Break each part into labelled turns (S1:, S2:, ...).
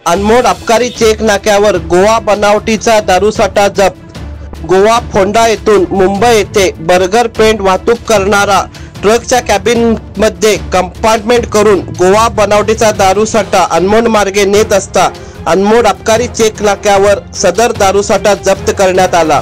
S1: अनमोड अबकारी चेक नाक्यावर गोवा बनावटीचा दारूसाठा जप्त। गोवा फोंडा येथून मुंबई येथे बर्गर पेंट वाहतूक करणारा ट्रकच्या कॅबिनमध्ये कंपार्टमेंट करून गोवा बनावटीचा दारूसाठा अनमोड मार्गे नेत असता अनमोड अबकारी चेक नाक्यावर सदर दारूसाठा जप्त करण्यात आला।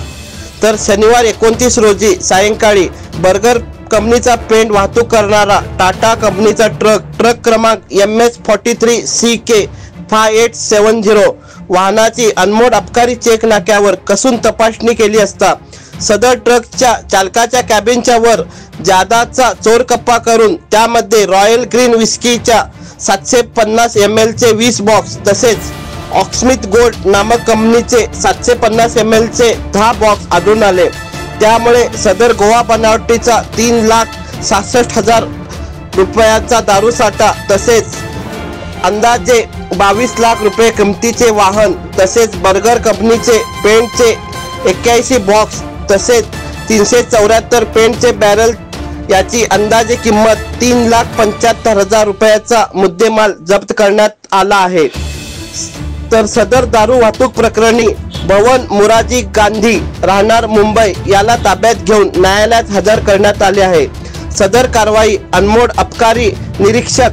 S1: तर शनिवार 29 रोजी सायंकाळी बर्गर कंपनीचा पेंट वाहतूक करणारा टाटा कंपनीचा ट्रक क्रमांक MS43CK 5870 वाहनाची अनमोड अबकारी चेक नाक्यावर कसून तपासणी केली असता सदर ट्रकच्या चालकाच्या कॅबिनच्या वर जादाचा चोरकप्पा करून त्यामध्ये रॉयल ग्रीन विस्कीच्या 750 ml चे 20 बॉक्स तसेच ऑक्समिथ गोल्ड नामक कंपनीचे 750 ml चे 10 बॉक्स आढळून आले। त्यामुळे सदर गोवा बनावटीचा 3,66,000 रुपयाचा दारूसाठा तसेच अंदाजे 22 लाख रुपये किमतीचे वाहन तसेच बर्गर कंपनीचे पेंटचे 81 बॉक्स तसेच 374 पेंटचे बॅरल याची अंदाजे किंमत 3,75,000 रुपयाचा मुद्देमाल जप्त करण्यात आला आहे। तर सदर दारू वाहतूक प्रकरणी भवन मुराजी गांधी राहणार मुंबई याला ताब्यात घेऊन न्यायालयात हजर करण्यात आले आहे। सदर कारवाई अनमोड अबकारी निरीक्षक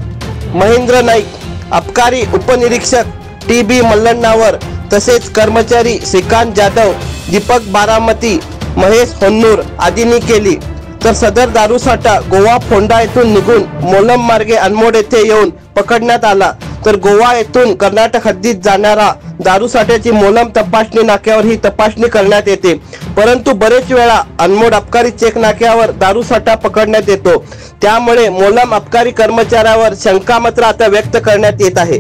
S1: महेंद्र नाईक, अबकारी उपनिरीक्षक TB मल्लण्णावर तसेच कर्मचारी श्रीकांत जाधव, दीपक बारामती, महेश होन्नूर आदींनी केली। तर सदर दारूसाठा गोवा फोंडा येथून निघून मोलम मार्गे अनमोड येथे येऊन पकडण्यात आला। तर गोवा येथून कर्नाटक हद्दीत जाणारा दारूसाठ्याची मोलम तपासणी नाक्यावर ही तपासणी करण्यात येते, परंतु बरेच वेळा अनमोड अबकारी चेक नाक्यावर दारूसाठा पकडण्यात येतो, त्यामुळे मोलम अबकारी कर्मचाऱ्यावर शंका मात्र आता व्यक्त करण्यात येत आहे।